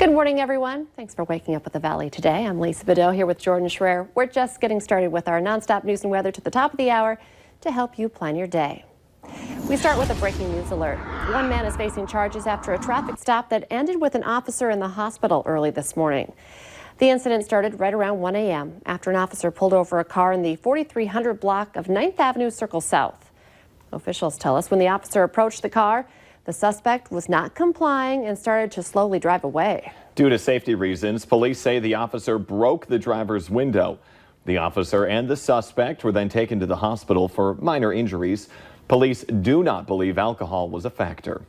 Good morning, everyone. Thanks for waking up with the Valley today. I'm Lisa Bedell here with Jordan Schreier. We're just getting started with our nonstop news and weather to the top of the hour to help you plan your day. We start with a breaking news alert. One man is facing charges after a traffic stop that ended with an officer in the hospital early this morning. The incident started right around 1 a.m. after an officer pulled over a car in the 4300 block of 9th Avenue Circle South. Officials tell us when the officer approached the car, the suspect was not complying and started to slowly drive away. Due to safety reasons, police say the officer broke the driver's window. The officer and the suspect were then taken to the hospital for minor injuries. Police do not believe alcohol was a factor.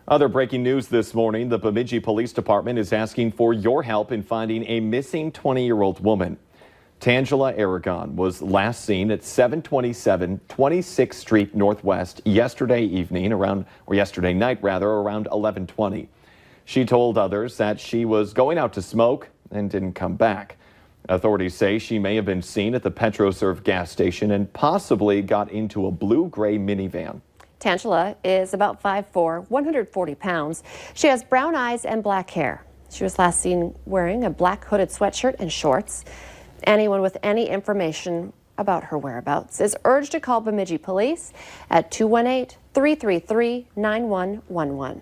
Other breaking news this morning, the Bemidji Police Department is asking for your help in finding a missing 20-year-old woman. Tangela Aragon was last seen at 727 26th Street Northwest yesterday night around 11:20. She told others that she was going out to smoke and didn't come back. Authorities say she may have been seen at the PetroServe gas station and possibly got into a blue-gray minivan. Tangela is about 5'4", 140 pounds. She has brown eyes and black hair. She was last seen wearing a black hooded sweatshirt and shorts. Anyone with any information about her whereabouts is urged to call Bemidji Police at 218-333-9111.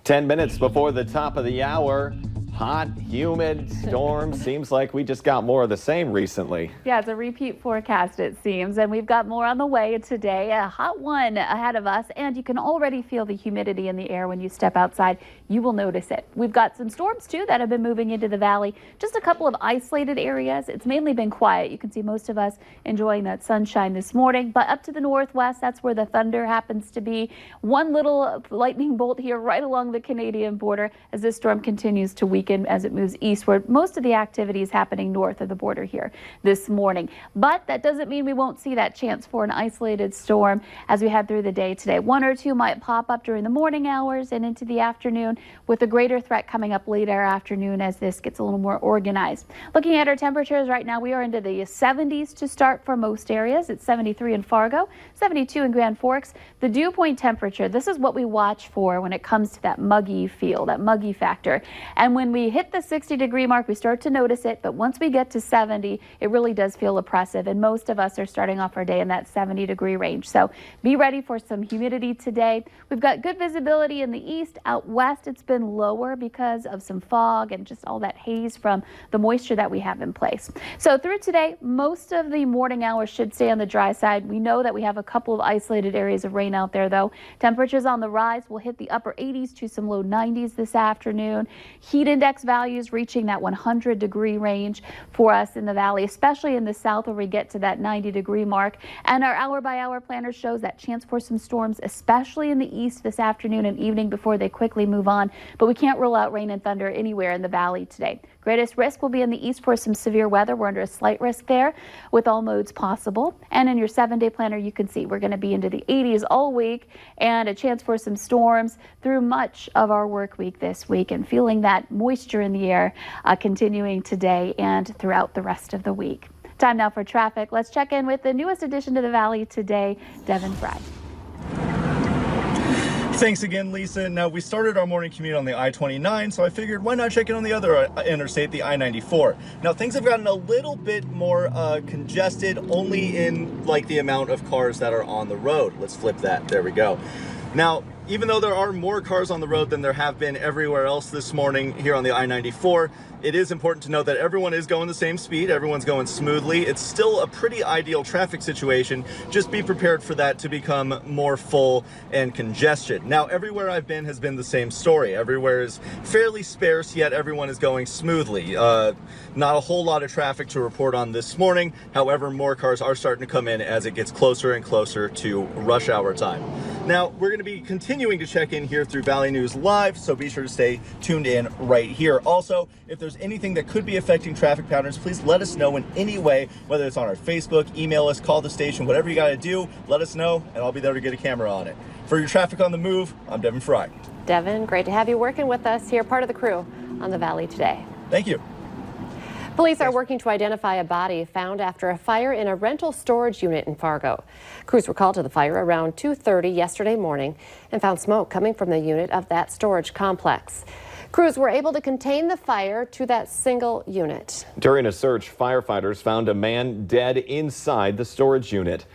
10 minutes before the top of the hour. Hot, humid, storm. Seems like we just got more of the same recently. Yeah, it's a repeat forecast, it seems, and we've got more on the way today. A hot one ahead of us, and you can already feel the humidity in the air when you step outside. You will notice it. We've got some storms, too, that have been moving into the valley. Just a couple of isolated areas. It's mainly been quiet. You can see most of us enjoying that sunshine this morning, but up to the northwest, that's where the thunder happens to be. One little lightning bolt here right along the Canadian border as this storm continues to weaken as it moves eastward. Most of the activity is happening north of the border here this morning, but that doesn't mean we won't see that chance for an isolated storm as we head through the day today. One or two might pop up during the morning hours and into the afternoon, with a greater threat coming up later afternoon as this gets a little more organized. Looking at our temperatures right now, we are into the 70s to start for most areas. It's 73 in Fargo, 72 in Grand Forks. The dew point temperature, this is what we watch for when it comes to that muggy feel, that muggy factor. And when we hit the 60-degree mark, we start to notice it, but once we get to 70, it really does feel oppressive, and most of us are starting off our day in that 70-degree range. So be ready for some humidity today. We've got good visibility in the east. Out west, it's been lower because of some fog and just all that haze from the moisture that we have in place. So through today, most of the morning hours should stay on the dry side. We know that we have a couple of isolated areas of rain out there, though. Temperatures on the rise will hit the upper 80s to some low 90s this afternoon. Heat index values reaching that 100-degree range for us in the valley, especially in the south where we get to that 90-degree mark. And our hour-by-hour planner shows that chance for some storms, especially in the east this afternoon and evening before they quickly move on. But we can't rule out rain and thunder anywhere in the valley today. Greatest risk will be in the east for some severe weather. We're under a slight risk there with all modes possible. And in your 7-day planner, you can see we're going to be into the 80s all week and a chance for some storms through much of our work week this week, and feeling that moisture in the air continuing today and throughout the rest of the week. Time now for traffic. Let's check in with the newest addition to the valley today, Devin Fry. Thanks again, Lisa. Now, we started our morning commute on the I-29, so I figured why not check in on the other interstate, the I-94. Now, things have gotten a little bit more congested, only in like the amount of cars that are on the road. Let's flip that. There we go. Now, even though there are more cars on the road than there have been everywhere else this morning here on the I-94, it is important to note that everyone is going the same speed, everyone's going smoothly. It's still a pretty ideal traffic situation. Just be prepared for that to become more full and congested. Now, everywhere I've been has been the same story. Everywhere is fairly sparse, yet everyone is going smoothly. Not a whole lot of traffic to report on this morning. However, more cars are starting to come in as it gets closer and closer to rush hour time. Now, we're going to be continuing to check in here through Valley News Live, so be sure to stay tuned in right here. Also, if there's anything that could be affecting traffic patterns, please let us know in any way, whether it's on our Facebook, email us, call the station, whatever you got to do, let us know, and I'll be there to get a camera on it. For your Traffic on the Move, I'm Devin Fry. Devin, great to have you working with us here, part of the crew on the Valley today. Thank you. Police are working to identify a body found after a fire in a rental storage unit in Fargo. Crews were called to the fire around 2:30 yesterday morning and found smoke coming from the unit of that storage complex. Crews were able to contain the fire to that single unit. During a search, firefighters found a man dead inside the storage unit.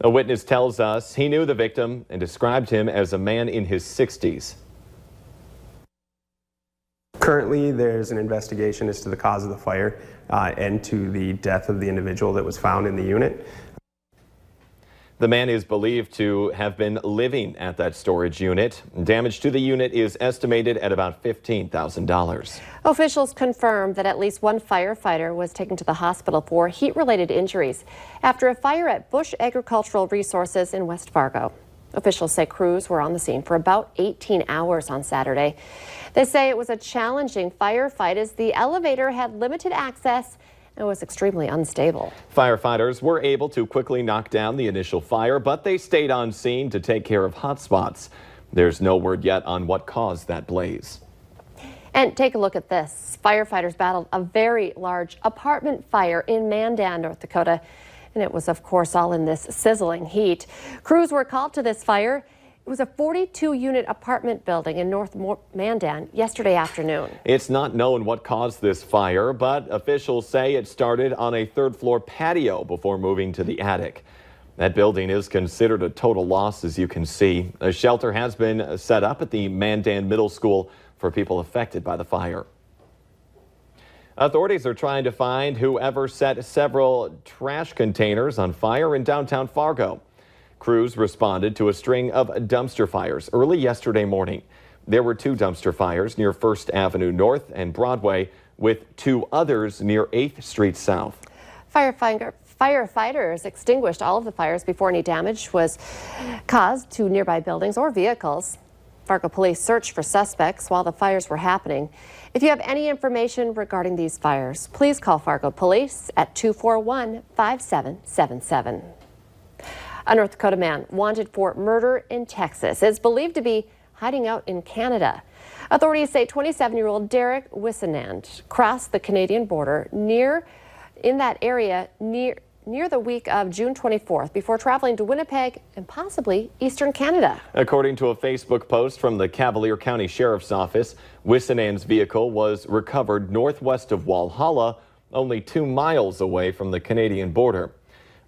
A witness tells us he knew the victim and described him as a man in his 60s. Currently, there's an investigation as to the cause of the fire and to the death of the individual that was found in the unit. The man is believed to have been living at that storage unit. Damage to the unit is estimated at about $15,000. Officials confirmed that at least one firefighter was taken to the hospital for heat-related injuries after a fire at Bush Agricultural Resources in West Fargo. Officials say crews were on the scene for about 18 hours on Saturday. They say it was a challenging firefight as the elevator had limited access and was extremely unstable. Firefighters were able to quickly knock down the initial fire, but they stayed on scene to take care of hot spots. There's no word yet on what caused that blaze. And take a look at this. Firefighters battled a very large apartment fire in Mandan, North Dakota. And it was, of course, all in this sizzling heat. Crews were called to this fire. It was a 42-unit apartment building in North Mandan yesterday afternoon. It's not known what caused this fire, but officials say it started on a third-floor patio before moving to the attic. That building is considered a total loss, as you can see. A shelter has been set up at the Mandan Middle School for people affected by the fire. Authorities are trying to find whoever set several trash containers on fire in downtown Fargo. Crews responded to a string of dumpster fires early yesterday morning. There were 2 dumpster fires near 1st Avenue North and Broadway, with 2 others near 8th Street South. Firefighters extinguished all of the fires before any damage was caused to nearby buildings or vehicles. Fargo police searched for suspects while the fires were happening. If you have any information regarding these fires, please call Fargo Police at 241-5777. A North Dakota man wanted for murder in Texas is believed to be hiding out in Canada. Authorities say 27-year-old Derek Wissenand crossed the Canadian border near the week of June 24th before traveling to Winnipeg and possibly eastern Canada. According to a Facebook post from the Cavalier County Sheriff's Office, Wissenand's vehicle was recovered northwest of Walhalla, only 2 miles away from the Canadian border.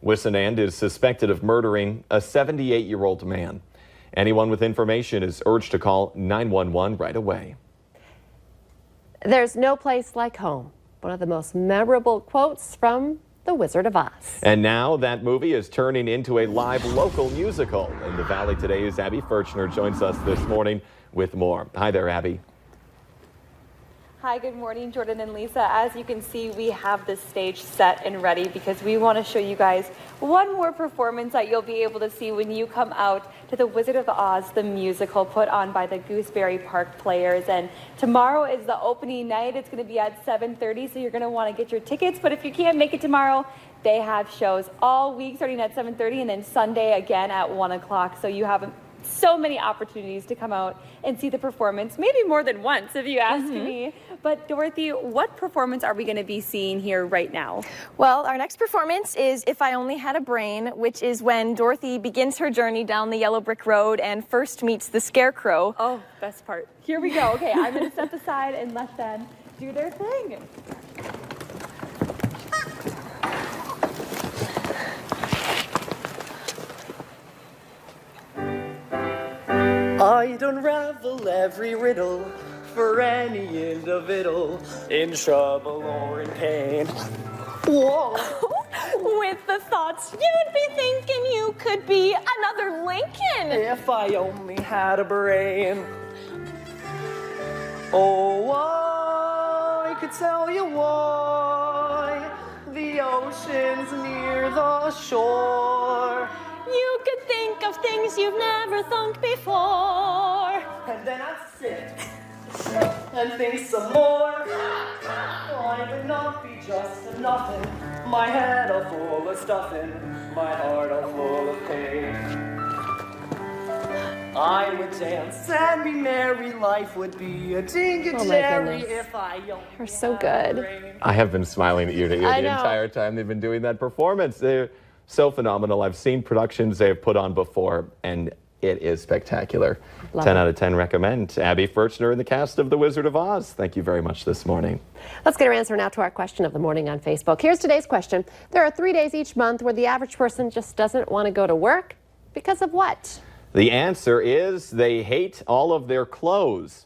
Wissenand is suspected of murdering a 78-year-old man. Anyone with information is urged to call 911 right away. There's no place like home. One of the most memorable quotes from The Wizard of Oz. And now that movie is turning into a live local musical. In the Valley today is Abby Furchner joins us this morning with more. Hi there, Abby. Hi, good morning, Jordan and Lisa. As you can see, we have this stage set and ready because we want to show you guys one more performance that you'll be able to see when you come out to The Wizard of Oz, the musical put on by the Gooseberry Park Players. And tomorrow is the opening night. It's going to be at 7:30, so you're going to want to get your tickets. But if you can't make it tomorrow, they have shows all week starting at 7:30 and then Sunday again at 1 o'clock. So you have so many opportunities to come out and see the performance, maybe more than once if you ask me. But Dorothy, what performance are we going to be seeing here right now? Well, our next performance is If I Only Had a Brain, which is when Dorothy begins her journey down the yellow brick road and first meets the Scarecrow. Oh, best part. Here we go. Okay, I'm going to step aside and let them do their thing. I'd unravel every riddle for any individual in trouble or in pain. Whoa! With the thoughts you'd be thinking you could be another Lincoln. If I only had a brain. Oh, I could tell you why the ocean's near the shore. You could think of things you've never thunk before. And then I'd sit and think some more. I would not be just a nothing. My head all full of stuffing, my heart all full of pain. I would dance and be merry. Life would be a ding-a-dairy if I only You're so had good. a brain. I have been smiling ear to ear I the know. entire time they've been doing that performance. They're so phenomenal. I've seen productions they have put on before, and It is spectacular. Love 10 it. out of 10 recommend. Abby Furchner and the cast of The Wizard of Oz. Thank you very much this morning. Let's get our answer now to our question of the morning on Facebook. Here's today's question. There are 3 days each month where the average person just doesn't want to go to work. Because of what? The answer is they hate all of their clothes.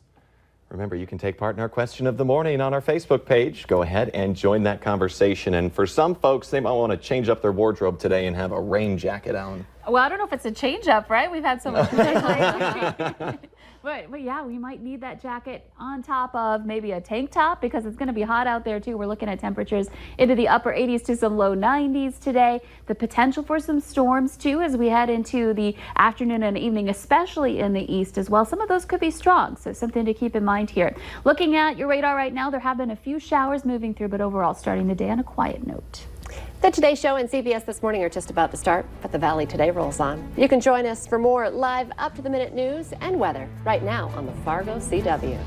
Remember, you can take part in our question of the morning on our Facebook page. Go ahead and join that conversation. And for some folks, they might want to change up their wardrobe today and have a rain jacket on. Well, I don't know if it's a change up, right? We've had so much rain lately. But yeah, we might need that jacket on top of maybe a tank top because it's going to be hot out there too. We're looking at temperatures into the upper 80s to some low 90s today. The potential for some storms too as we head into the afternoon and evening, especially in the east as well. Some of those could be strong, so something to keep in mind here. Looking at your radar right now, there have been a few showers moving through, but overall starting the day on a quiet note. The Today Show and CBS This Morning are just about to start, but the Valley Today rolls on. You can join us for more live up-to-the-minute news and weather right now on the Fargo CW.